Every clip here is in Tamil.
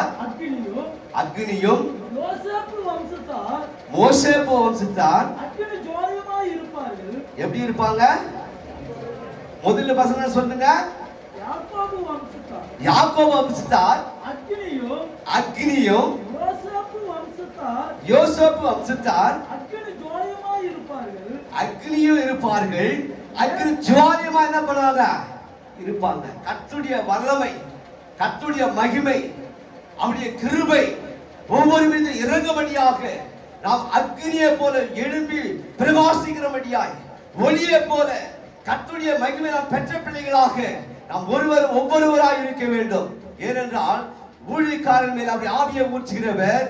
வம்சத்தார் அக்னியும் மோசேப்பு வம்சத்தார் எப்படி இருப்பாங்க? முதல்ல பசங்க சொல்லுங்க. யாக்கோபு வம்சத்தார் அக்னியும் யோசேப்பு வம்சத்தார் அக்னியும் இருப்பார்கள். அக்னி ஜுவாலியமா என்ன பண்ணாங்க? இருப்பாங்க. கர்த்தருடைய வல்லமை, கர்த்தருடைய மகிமை, அவருடைய கிருபை ஒவ்வொரு மீது இறங்கும்படியாக நாம் அக்னியை போல எழும்பி பிரகாசிக்கிறபடியாய் ஒளியை போல கர்த்தருடைய மகிமை நாம் பெற்ற பிள்ளைகளாக நாம் ஒவ்வொருவராய் இருக்க வேண்டும். ஏனென்றால் ஊழியக்காரன் மேல் அவருடைய ஆவியை ஊற்றுகிறவர்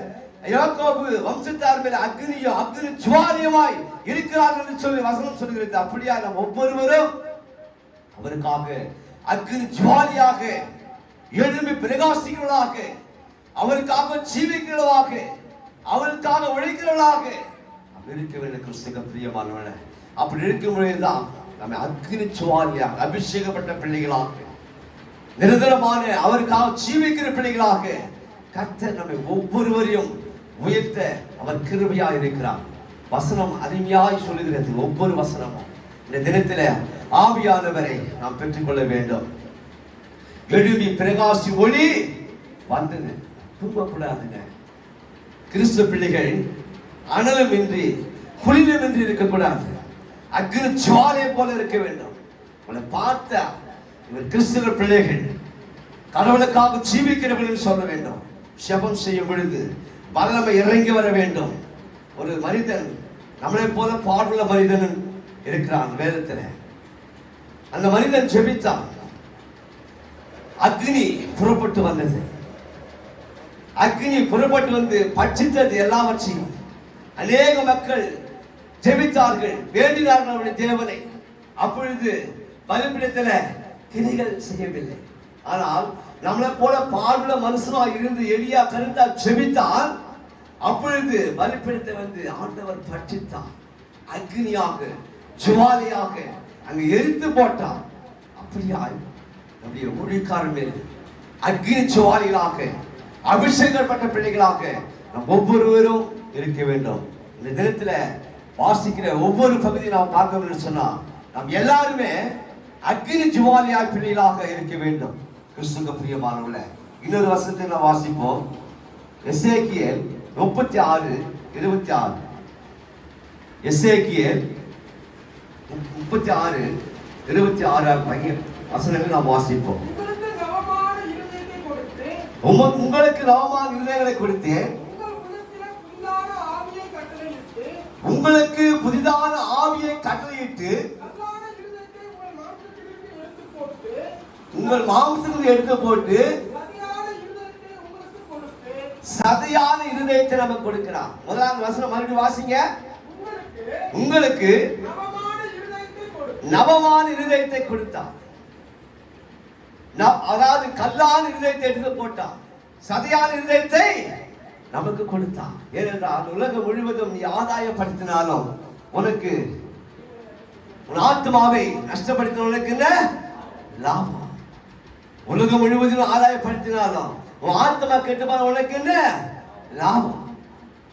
யாக்கோபு வம்சத்தார் மேல் அக்னி ஜுவாலியமாய் இருக்கிறார்கள் என்று சொல்லி வசனம் சொல்கிறது. அப்படியா நாம் ஒவ்வொருவரும் அவருக்காக அக்னி ஜுவாலியாக எழும்பி பிரகாசிக்கிறவர்களாக, அவருக்காக ஜீவிக்கிறவர்களாக, அவருக்காக உழைக்கிறவர்களாக இருக்க வேண்டும். கிறிஸ்துக்கு பிரியமானவர்களே, அப்படி இருக்கும் பொழுதுதான் நம்ம அக்னி ஜுவாலியாக அபிஷேகப்பட்ட பிள்ளைகளாக, நிரந்தரமான அவருக்காக ஜீவிக்கிற பிள்ளைகளாக கர்த்தர் நம்மை ஒவ்வொருவரையும் உயர்த்த அவர் கிருபையா இருக்கிறார். வசனம் அருமையாய் சொல்லுகிறது. ஒவ்வொரு வசனமும் இந்த தினத்தில ஆவியானவரை நாம் பெற்றுக்கொள்ள வேண்டும். எழுதி பிரகாசி ஒளி வந்தது. தூங்கக்கூடாதுங்க. கிறிஸ்து பிள்ளைகள் அனலமின்றி குளிரமின்றி இருக்கக்கூடாது. அக்னி ஜுவாலை போல இருக்க வேண்டும். உங்களை பார்த்தா இவர் கிறிஸ்துவ பிள்ளைகள், கடவுளுக்காக ஜீவிக்கிறவர்கள் சொல்ல வேண்டும். ஜெபம் செய்யும் பொழுது வல்லமை இறங்கி வர வேண்டும். ஒரு மனிதன் நம்மளை போல பாடுள்ள மனிதன் இருக்கிறான் வேதத்துல. அந்த மனிதன் ஜெபித்தான். அக்னி புறப்பட்டு வந்தது. அக்னி புறப்பட்டு வந்து பட்சித்தது எல்லாவற்றையும். அநேக மக்கள் ஜெபித்தார்கள், வேண்டினார்கள் அவருடைய தேவனை. அப்பொழுது பலிபீடத்துல கிரிகள் செய்யவில்லை. ஆனால் நம்மளை போல பாடுள்ள மனுஷனா இருந்து எலியா கருத்தா ஜெபித்தால் அப்பொழுது பலிபீடத்தை வந்து ஆண்டவர் பட்சித்தார். அக்னியாக ஜுவாலையாக அங்க எரித்து போட்டார். அப்படியாய் நம்முடைய ஊழியக்காரன் மேல் அக்னி ஜுவாலிகளாக அபிஷேகப்பட்ட பிள்ளைகளாக நாம் ஒவ்வொருவரும் இருக்க வேண்டும். இந்த தினத்துல வாசிக்கிற ஒவ்வொரு பகுதியை நாம் பார்க்க வேண்டும் சொன்னா நாம் எல்லாருமே அக்னி ஜுவாலியாய் பிள்ளைகளாக இருக்க வேண்டும். கிறிஸ்துவுக்கு பிரியமானவர்களே, இன்னொரு வசனத்தை நாம் வாசிப்போம். எசேக்கியேல் 36:26. எசேக்கியேல் 36:26 வசனங்கள் நாம் வாசிப்போம். உங்களுக்கு நவமான இருதயங்களை கொடுத்தேன், உங்களுக்கு புதிதான ஆவியை கட்டளையிட்டு உங்கள் மாம்சத்தை எடுத்து போட்டு சதையான இருதயத்தை நமக்கு கொடுக்கிறான். முதலாவது வசனம் மறுபடியும் வாசிங்க. உங்களுக்கு நவமான இருதயத்தை கொடுத்தான். அதாவது கல்லான இருதயத்தை எடுத்து போட்டான், சதையான இருதயத்தை நமக்கு கொடுத்தான். ஏனென்றால் உலகம் முழுவதும் நீ ஆதாயப்படுத்தினாலும் உனக்கு உன் ஆத்மாவை நஷ்டப்படுத்தினவனுக்கு என்ன லாபம்? உலகம் முழுவதும் ஆதாயப்படுத்தினாலும் உன் ஆத்மா கெட்டு போன உனக்கு என்ன லாபம்?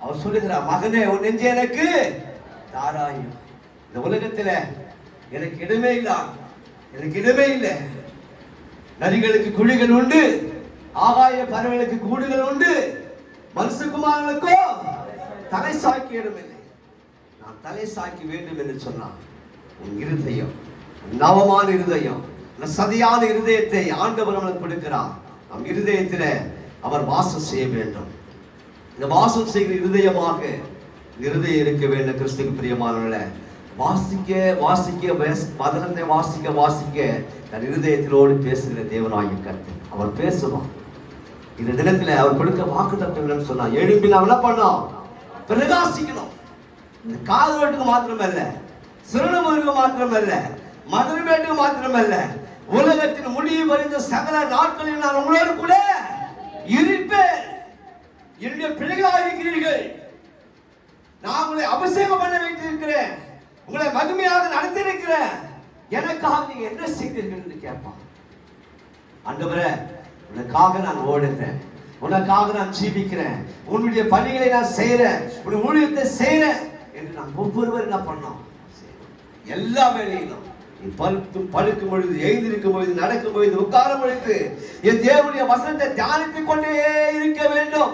அவர் சொல்லுகிறார், மகனே உன் நெஞ்சு எனக்கு தாராயும். இந்த உலகத்துல எனக்கு இடமே இல்ல, எனக்கு இடமே இல்லை. நரிகளுக்கு குழிகள் உண்டு, ஆகாய பறவைகளுக்கு கூடுகள் உண்டு, மனுஷகுமாரனுக்கோ தலை சாய்க்க இடமில்லை. நான் தலை சாய்க்க வேண்டும் என்று சொன்னான். உன் இருதயம் நவமான இருதயம், சதையான இருதயத்தை ஆண்டவர் நம்மளுக்கு கொடுக்கிறார். நம் இருதயத்தில அவர் வாசம் செய்ய வேண்டும். இந்த வாசம் செய்கிற இருதயமாக இருதயம் இருக்க வேண்டும். கிறிஸ்துவுக்கு பிரியமானவர்களே, வாசிக்க வாசிக்க வசனத்தை வாசிக்க வாசிக்க தன் இருதயத்திலோடு பேசுகிற தேவனாகிய கர்த்தர் அவர் பேசுவார். இந்த தினத்துல அவர் கொடுக்க வாக்குத்தத்தம் சொன்னா, எழுப்பி நாம் என்ன பண்ணோம்? பிரகாசிக்கணும். இந்த காதலுக்கு மாத்திரமல்ல, சிறுநமருக்கு மாத்திரமல்ல, மதுரமேட்டுக்கு மாத்திரமல்ல, உலகத்தின் முடிவு வரைந்த சகல நாட்களில் நான் உங்களோடு கூட இருப்பேன். என்னுடைய பிள்ளைகளாக இருக்கிறீர்கள். நான் உங்களை அபிஷேகம் பண்ண வைத்திருக்கிறேன், உங்களை மகிமையாக நடத்தியிருக்கிறேன். எனக்காக நீங்க என்ன செய்தீர்கள் என்று கேட்பான். ஆண்டவரே, உனக்காக நான் ஓடுகிறேன், உனக்காக நான் ஜீவிக்கிறேன், உன்னுடைய பணிகளை நான் செய்யறேன், உன்னுடைய ஊழியத்தை செய்யறேன் என்று நாம் ஒவ்வொருவரும் என்ன பண்ணோம்? எல்லா வேலையிலும் படுக்கும் பொழுது, எழுந்திருக்கும் பொழுது, நடக்கும் பொழுது, உட்காரும் பொழுது என் தேவனுடைய வசனத்தை தியானித்துக் கொண்டே இருக்க வேண்டும்.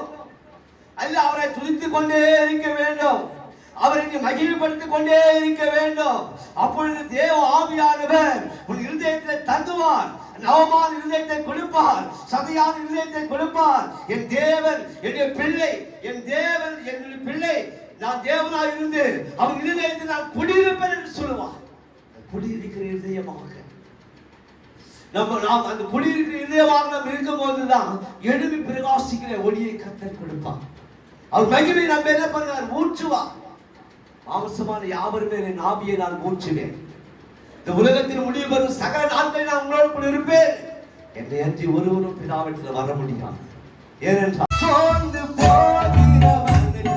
அல்ல, அவரை துதித்துக் கொண்டே இருக்க வேண்டும், அவரை மகிழ்ப்படுத்திக் கொண்டே இருக்க வேண்டும். அப்பொழுது தேவ ஆவியானவர் உன் இருதயத்தில் தங்குவார், நவமான இருதயத்தை கொடுப்பார், சதையான இருதயத்தை கொடுப்பார். என் தேவன் என்னுடைய பிள்ளை, என் தேவன் என்னுடைய பிள்ளை, நான் தேவனாக இருந்து அவன் இருதயத்தில் நான் குடியிருப்பேன் என்று சொல்லுவார். குடியிருக்கிற இதயமாக நாம் அந்த குடியிருக்கிற இதயமாக நாம் இருக்கும் போதுதான் எழுதி பிரகாசிக்கிற ஒளியை கர்த்தர் கொடுப்பார். அவர் மகிமை நம்ம என்ன பண்ணார்? ஊற்றுவார். மாம்சமான யாவரும் என் ஆவியை நான் ஊற்றுவேன். இந்த உலகத்தில் முடிவு வரும் சகல நாட்களில் நான் உங்களோடு கூட இருப்பேன். என்னை அன்றி ஒருவரும் பிதாவிடத்தில் வர முடியாது. ஏனென்றால் சோர்ந்து போகிறவனுக்கு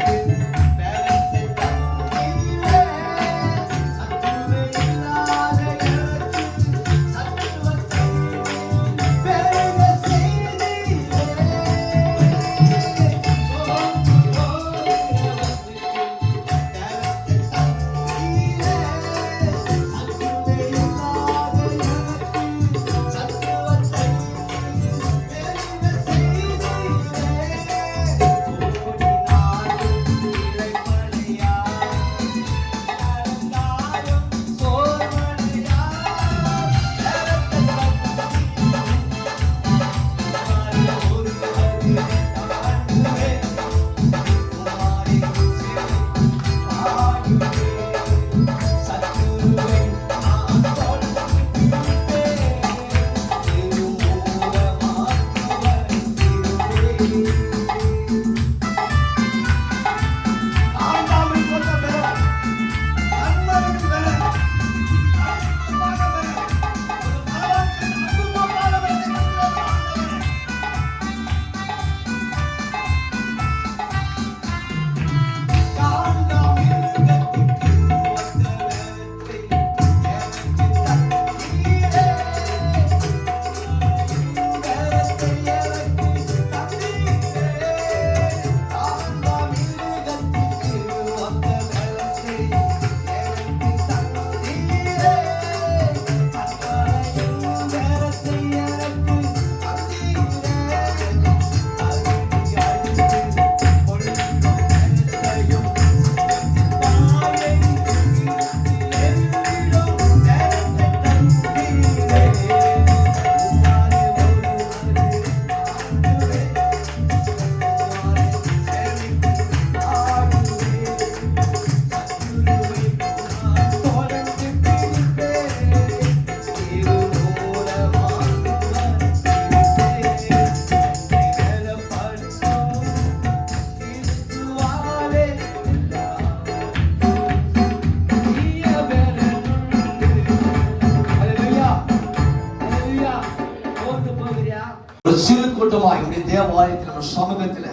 சிறு கூட்டமாய் தேவாலயத்தில் நம்ம சமூகத்தில்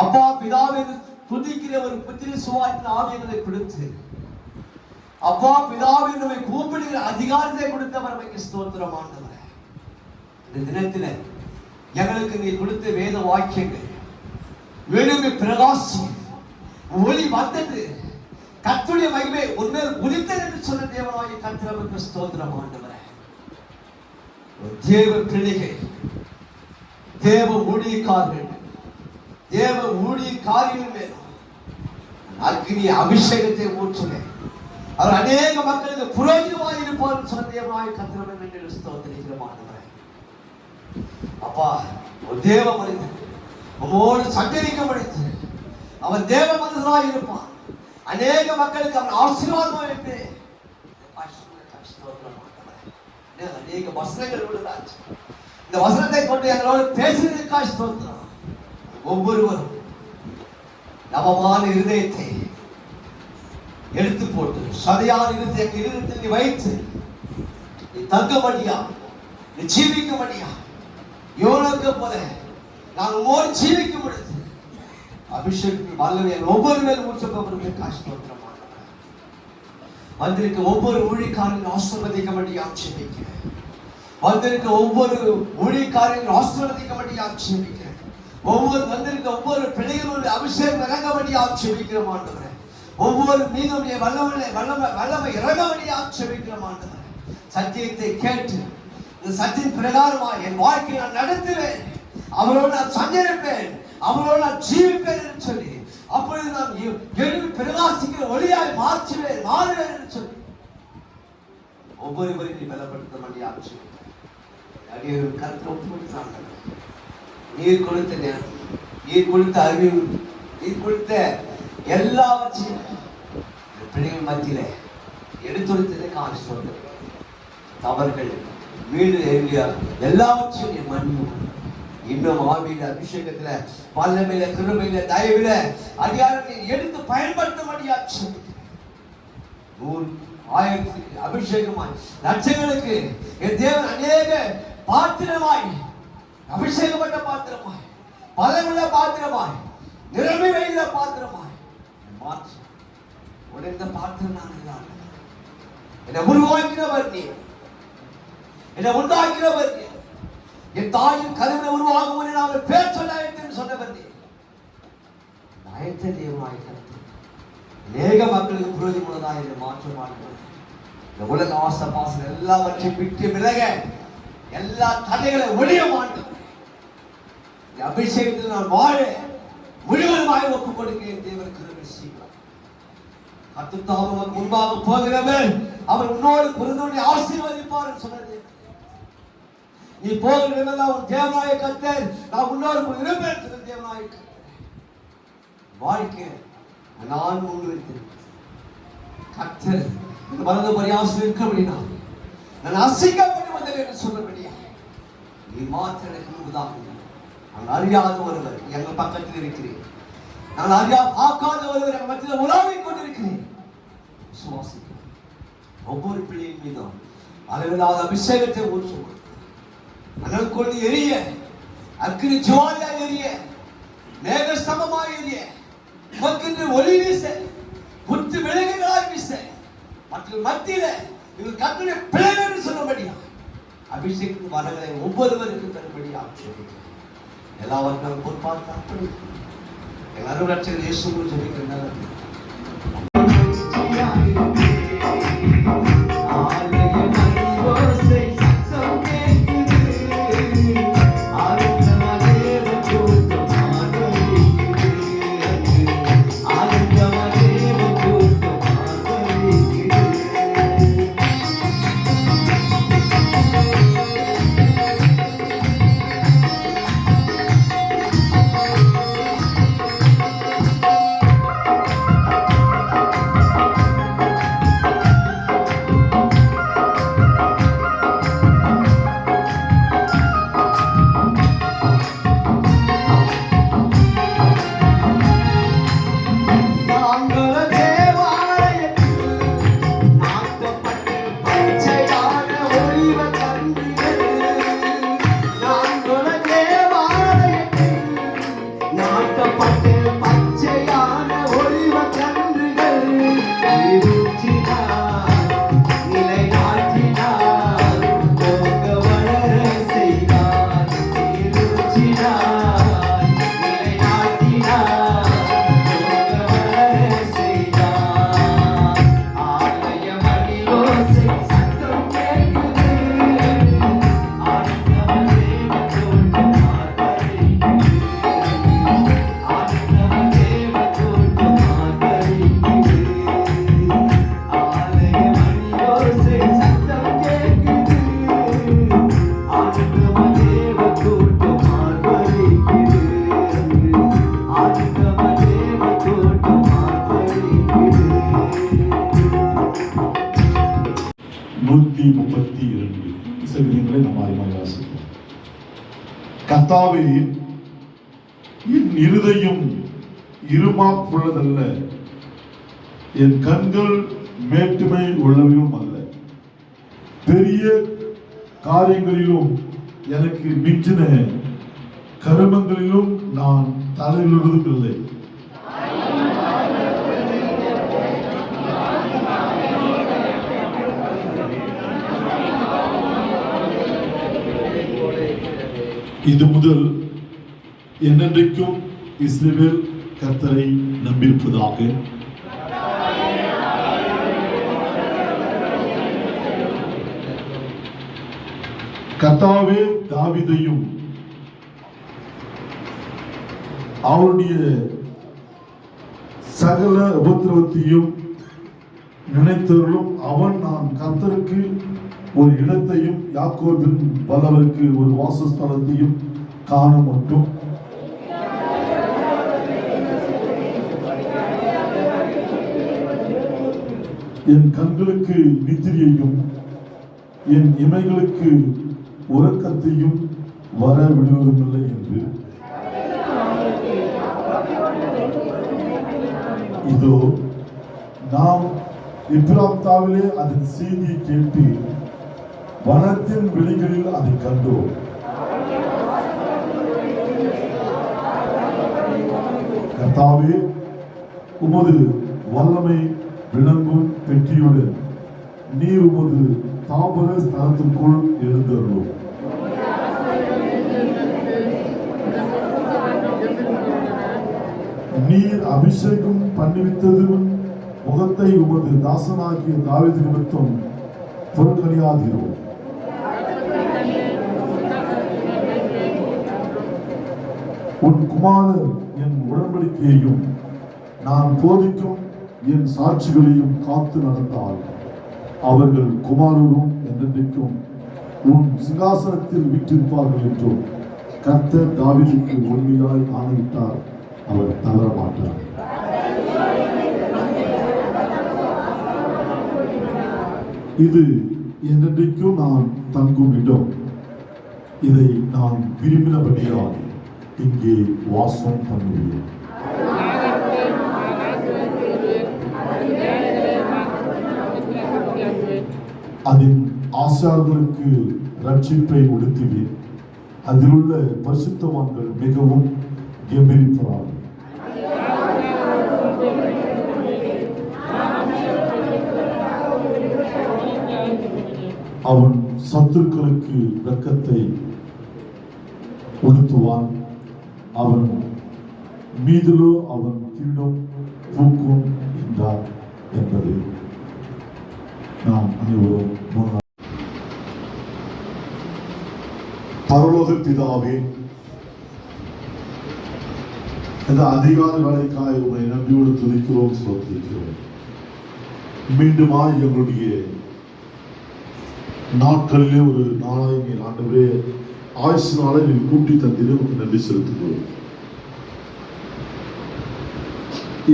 அப்பா பிதாவை துதிக்கிற ஒரு புத்திர சுவாத்தின் ஆவியங்களை கொடுத்து, அப்பா பிதாவை நம்மை கூப்பிடுகிற அதிகாரத்தை கொடுத்தவர் நமக்கு ஸ்தோத்திரம் ஆண்டவரே. இந்த தினத்தில் எங்களுக்கு நீ கொடுத்த வேத வாக்கியங்கள் வெளுமை பிரகாசி ஒளி வந்தது, கர்த்தருடைய மகிமை உண்மையில் உதித்தது என்று சொன்ன தேவனாகிய கர்த்தருக்கு ஸ்தோத்திரம் ஆண்டவரே. தேவ பிள்ளைகள், தேவ ஊழியக்காரர்கள், தேவ ஊழியக்காரிகள் மேல் அக்னி அபிஷேகத்தை ஊற்றுவேன். அவர் அநேக மக்களுக்கு புரோஜனமாக இருப்பார் சொன்ன தேவனாகிய கர்த்தர் என்று ஸ்தோத்திரிக்கிறோம் ஆண்டவரே. அப்பா, ஒரு தேவ மனிதன் உம்மோடு சஞ்சரிக்க முடித்து அவன் தேவ மனிதனாக இருப்பான். அநேக மக்களுக்கு அவன் ஆசீர்வாதமாக இருப்பேன். அநேக வசனங்கள் உள்ளதாச்சு. இந்த வசனத்தை கொண்டு எங்களோடு பேசுவதற்காக ஸ்தோத்திரம். ஒவ்வொருவரும் நவமான இருதயத்தை எடுத்து போட்டு சதையான இருதயத்தில் நீ வைத்து நீ தங்கமடியா, நீ ஜீவிக்க மடியா, யோனோக்கு போல நான் உம்மோடு ஜீவிக்க முடியாது. அபிஷேகத்தின் வல்லமை ஒவ்வொரு மேலும் ஊற்றப்படுவதற்காக ஸ்தோத்திரம். வந்திருக்க ஒவ்வொரு ஊழியக்காரன் ஆசீர்வதிக்க வேண்டிய ஆட்சேபிக்கிறேன். வந்திருக்க ஒவ்வொரு ஊழியக்காரங்களும் ஆசீர்வதிக்கப்படி ஆட்சேபிக்கிறேன். வந்திருக்க ஒவ்வொரு பிள்ளைகளுடைய அபிஷேகம் இறங்கபடி ஆட்சேபிக்கிறோம் ஆண்டவரே. ஒவ்வொரு மீனுடைய வல்லமை இறங்கபடி ஆட்சேபிக்கிறோம் ஆண்டவரே. சத்தியத்தை கேட்டு இந்த சத்தியின் பிரகாரமாக என் வாழ்க்கையை நான் நடத்துவேன், அவரோடு நான் சஞ்சரிப்பேன், அவரோடு நான் ஜீவிப்பேன் என்று சொல்லி, அப்பொழுது நான் எழுதி பிரகாசிக்கிற ஒளியாய் மாறுவேன் என்று சொல்லி ஒவ்வொருவரையும் நீ பலப்படுத்த வேண்டிய ஆட்சி கருத்தில் ஒப்புக்கொடுத்தாங்க. நீர் கொடுத்த நேரம், நீர் கொடுத்த அறிவு, நீர் கொடுத்த எல்லாவற்றையும் பிள்ளைகள் மத்தியில எடுத்துரைத்ததை காட்சி சொல்றது தவறுகள் வீடு எல்லாவற்றையும் நீ மன்னியும். இன்னும் ஆவியில அபிஷேகத்துல வல்லமையில கிருபையில தயவில அதிகாரத்தை எடுத்து பயன்படுத்த வேண்டியாச்சு. 100,000 அபிஷேகமாய் லட்சங்களுக்கு என் தேவன் அநேக பாத்திரமாய் அபிஷேகப்பட்ட பாத்திரமாய் பலமுள்ள பாத்திரமாய் நிரம்பி வைத்த பாத்திரமாய் மாற்றி உடைந்த பாத்திரம் நான் என்னை உருவாக்கிறவர் நீ, என்னை உண்டாக்கிறவர் நீ. என் தாயின் கதவை உருவாகும் நான் பேர் சொல்லாயிட்டேன்னு சொன்னவர் நீ. தேவனாய் கருத்து அநேக மக்களுக்கு புரோஜனமுள்ளதாக இதை மாற்ற மாட்டேன். இந்த உலக ஆசை பாசம் எல்லாவற்றையும் விட்டு விலக எல்லா தடைகளை ஒழிய மாட்டேன். அபிஷேகத்தில் நான் வாழ முழுவதுமாய் ஒப்புக் கொடுக்கிறேன். தேவன் கிருபை செய்வார். கர்த்தர் முன்பாக போகிறவர் அவர் உன்னோடு புரிந்தோடு ஆசீர்வதிப்பார் சொன்னது. நீ போகிறதெல்லாம் உன் தேவனாய கர்த்தர் நான் உன்னோடு இருப்பேன் சொன்ன தேவனாய கர்த்தர் வாழ்க்கை நான் முன்வைத்தேன். கர்த்தர் இந்த வலது பரியாசம் இருக்க முடியா, நான் அசைக்கப்பட்டு வந்தேன் என்று சொல்லபடியா நீ மாத்திர எனக்கு முன்பதாக நான் அறியாத ஒருவர் எங்கள் பக்கத்தில் இருக்கிறேன், நான் பார்க்காத ஒருவர் எங்கள் மத்தியில் உலாவிக் கொண்டிருக்கிறேன். விசுவாசிக்கிறேன். ஒவ்வொரு பிள்ளையின் மீதும் அளவில்லாத அபிஷேகத்தை ஊற்றுவோம். அனல் கொண்டு எரிய அக்னி ஜுவாலியாய் எரிய மேக ஸ்தம்பமாய் எரிய உமக்கென்று ஒளி வீச புத்து விலங்குகளாய் வீச மக்கள் மத்தியில இவர்கள் கர்த்தருடைய பிள்ளைகள் என்று சொல்லும்படியா அபிஷேகத்தின் வரங்களை ஒவ்வொருவருக்கும் தரும்படி ஆட்சேபிக்கிறேன். எல்லாவற்றையும் பொறுப்பாக அப்படி எங்கள் அருளற்ற இயேசு ஜெபிக்கிறேன். கர்த்தாவே, என் இருதயம் இருமாப்புள்ளதல்ல, என் கண்கள் மேட்டுமை உள்ளவையும் அல்ல. பெரிய காரியங்களிலும் எனக்கு மிஞ்சின கருமங்களிலும் நான் தலையிடுவதில்லை. இது முதல் என்றென்றைக்கும் இஸ்ரவேல் கர்த்தரை நம்பியிருப்பதாக. கர்த்தாவே தாவீதையும் அவருடைய சகல உபத்திரவத்தையும் நினைத்தவர்களும் அவன் நான் கர்த்தருக்கு ஒரு இடத்தையும் யாக்கோபின் பலவருக்கு ஒரு வாசஸ்தலத்தையும் காண மட்டும் என் கண்களுக்கு நித்திரையையும் என் இமைகளுக்கு உறக்கத்தையும் வர விடுவதுமில்லை என்று இதோ நாம் இப்ராத்தாவிலே அதன் செய்தியை கேட்டு வனத்தின் வெளிகளில் அதை கண்டோம். கர்த்தாவே, உமது வல்லமை விளங்கும் பெற்றியுடன் நீர் உமது தாபர ஸ்தலத்திற்குள் எழுந்தருளும். நீர் அபிஷேகம் பண்ணிவித்தது முகத்தை உமது தாசனாகிய தாவீது நிமித்தம் புறக்கணியாதீரோ. உன் குமாரர் என் உடன்படிக்கையையும் நான் போதிக்கும் என் சாட்சிகளையும் காத்து நடந்தால் அவர்கள் குமாரரும் என்றென்றைக்கும் உன் சிங்காசனத்தில் வீற்றிருப்பார்கள் என்றும் கர்த்தர் தாவீதுக்கு உண்மையாய் ஆணையிட்டார். அவர் தவற மாட்டார். இது என்றென்றைக்கும் நான் தங்கும் இடம். இதை நான் விரும்பினபடியால் இங்கே வாசம் பண்ணுவேன். அதன் ஆசார்களுக்கு ரட்சிப்பை உடுத்துவேன். அதில் உள்ள பரிசுத்தவான்கள் மிகவும் கம்பீரிப்பார்கள். அவன் சத்துருக்களுக்கு வெட்கத்தை உடுத்துவான். அவன் மீதிலோ அவன் கிரீடம் பூக்கும் என்றார் என்பது நாம் அனைவரும். பரலோக பிதாவே, இந்த அதிகார வேலைக்காய் உங்களை நன்றியோடு துதிக்கிறோம், ஸ்தோத்திரிக்கிறோம். மீண்டுமாய் எங்களுடைய நாட்களிலே ஒரு நாளாய் ஆண்டவரே ஆயுசு நாளை நீர் கூட்டி தந்திலே உங்களுக்கு நன்றி செலுத்துகிறோம்.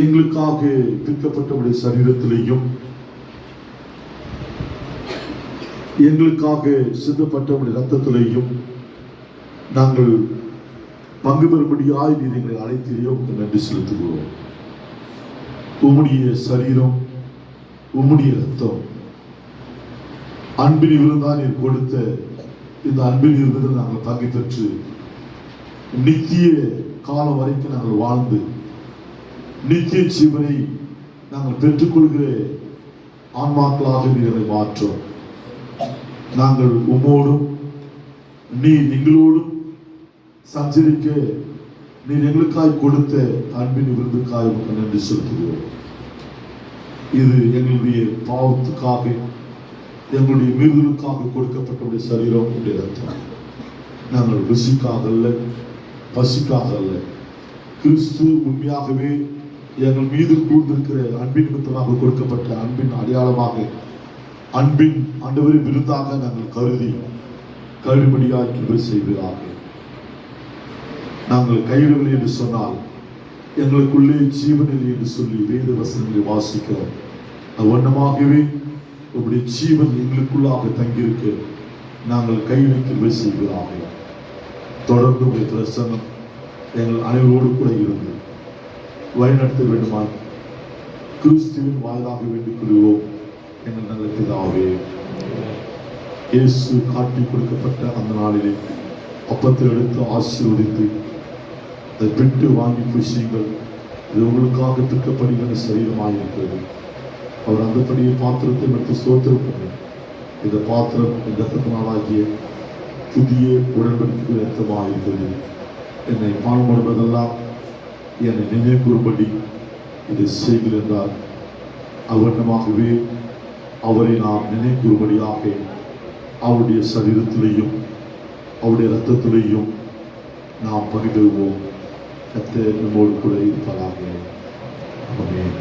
எங்களுக்காக பிற்கப்பட்டவுடைய சரீரத்திலேயும் எங்களுக்காக சிந்தப்பட்டவுடைய ரத்தத்திலேயும் நாங்கள் பங்கு பெறும்படியாய் நீர் எங்களை அழைத்தீரோ உங்களுக்கு நன்றி செலுத்துகிறோம். உம்முடைய சரீரம், உம்முடைய ரத்தம், அன்பின் விருந்தான் நீர் கொடுத்த இந்த அன்பின் விருந்தில் நாங்கள் பங்கு பெற்று நித்திய காலம் வரைக்கும் நாங்கள் வாழ்ந்து நித்திய ஜீவனை நாங்கள் பெற்றுக்கொள்கிற ஆன்மாக்களாக நீரை மாற்றோம். நாங்கள் உம்மோடும் நீர் எங்களோடும் சஞ்சரிக்க நீர் எங்களுக்காய் கொடுத்த அன்பின் விருந்துக்காய் உங்களுக்கு நன்றி செலுத்துகிறோம். இது எங்களுடைய பாவத்துக்காக, எங்களுடைய மீறுதலுக்காக கொடுக்கப்பட்ட சரீரம் உடைய ரத்தம். நாங்கள் ருசிக்காக அல்ல, பசிக்காக அல்ல, கிறிஸ்து உண்மையாகவே எங்கள் மீது கூர்ந்திருக்கிற அன்பின் நிமித்தமாக கொடுக்கப்பட்ட அன்பின் அடையாளமாக, அன்பின் ஆண்டவரை விருந்தாக நாங்கள் கருதி கழுபடியாக கிருபை செய்வதாக. நாங்கள் கைவிடவில்லை என்று சொன்னால் எங்களுக்குள்ளே ஜீவனில்லை என்று சொல்லி வேத வசனங்களை வாசிக்கிறோம். வண்ணமாகவே உங்களுடைய ஜீவன் எங்களுக்குள்ளாக தங்கியிருக்க நாங்கள் கையில் கிருபை செய்வதாக. தொடர்ந்து உங்களுடைய பிரசன்னம் எங்கள் அனைவரோடு கூட இருந்து வழிநடத்த வேண்டுமாய் கிறிஸ்துவின் வாயிலாக வேண்டிக் கொள்கிறோம் எங்கள் நல்ல பிதாவே. இயேசு காட்டி கொடுக்கப்பட்ட அந்த நாளிலே அப்பத்தில் எடுத்து ஆசீர்வதித்து அதை பிட்டு வாங்கி புசியுங்கள், இது உங்களுக்காக பிற்கப்படுகிற சரீரமாக இருக்கிறது. அவர் அந்தபடியே பாத்திரத்தை எடுத்து ஸ்தோத்திரம் பண்ணி, இந்த பாத்திரம் இந்த நாளாகிய புதிய உடன்படிக்கைக்கு ஏற்றமாக இருக்கிறது. என்னை பாடுபடுவதெல்லாம் என்னை நினைவு கூறும்படி இதை செய்கிறேன் என்றார். அவ்வண்ணமாகவே அவரை நாம் நினைவு கூறும்படியாக அவருடைய சரீரத்திலேயும் அவருடைய இரத்தத்திலேயும் நாம் பகிர்வோம். கர்த்தர் நம்மோடு கூட இருப்பதாக. ஆமென்.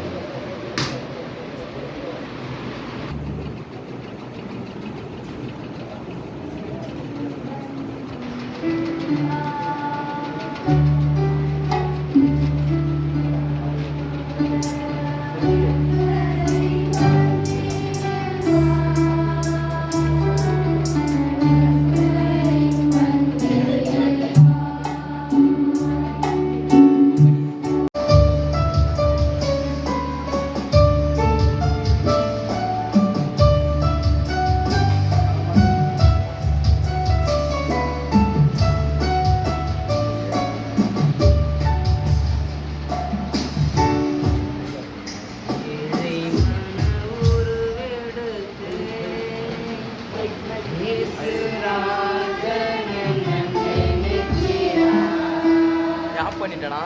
ஆஃப் பண்ணிட்டேனா?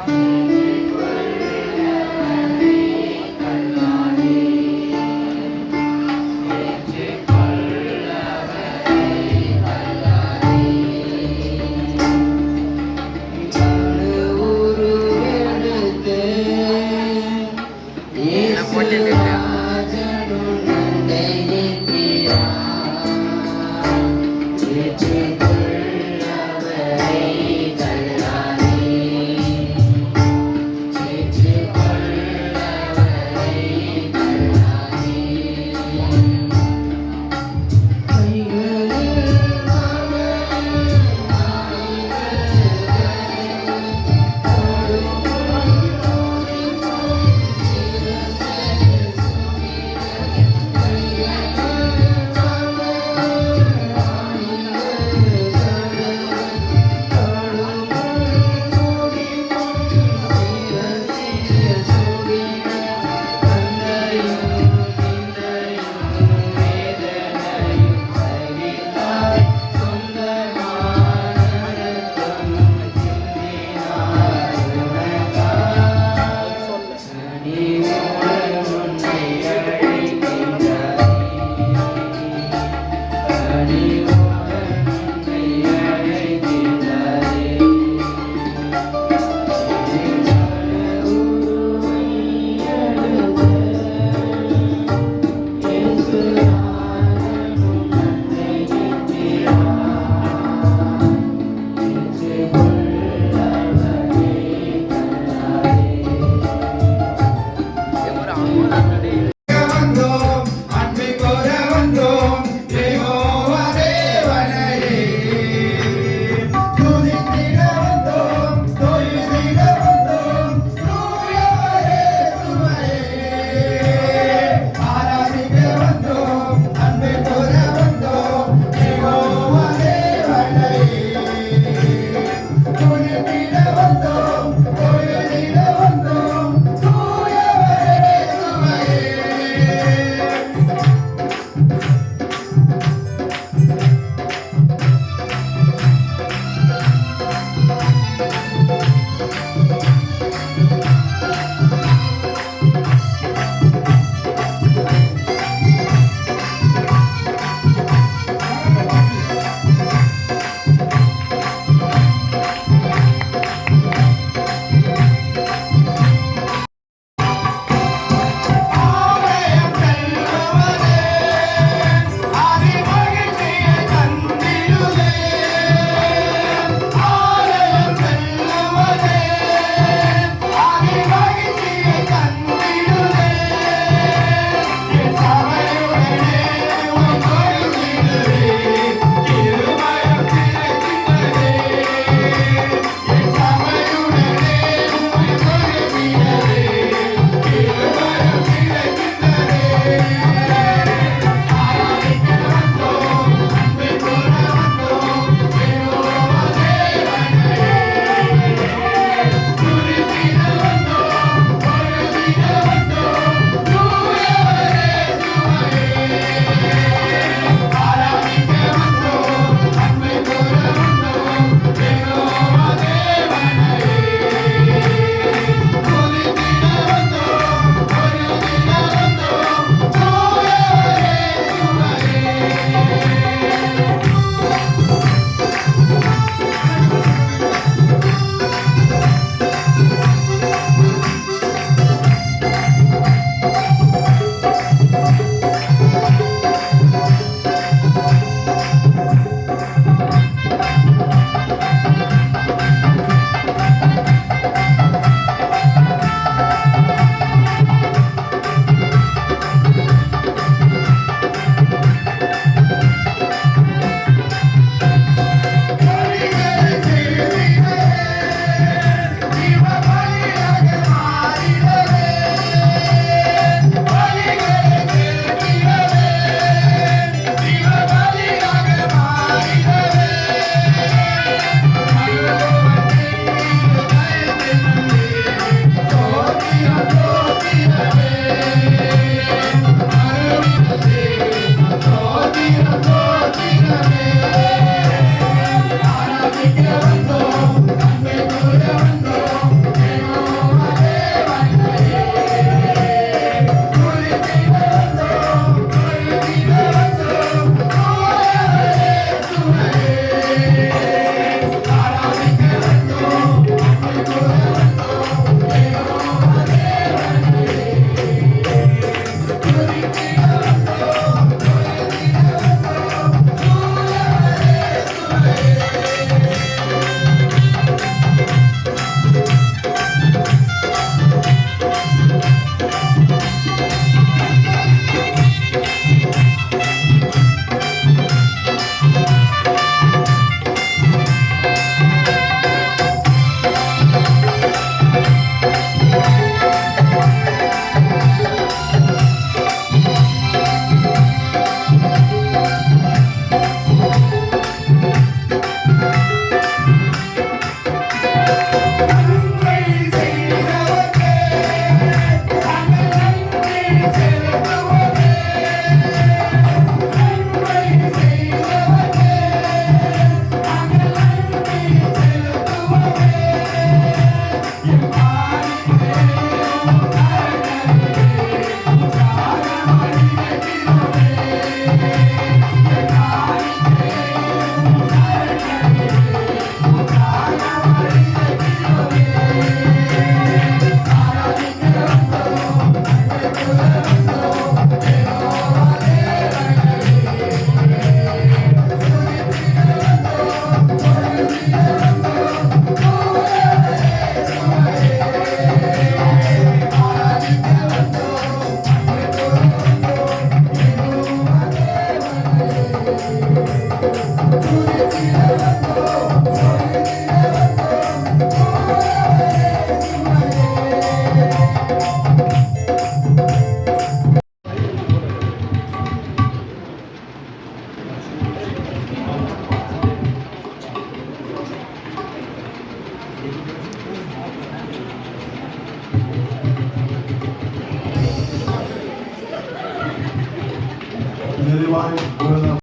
தயவாய்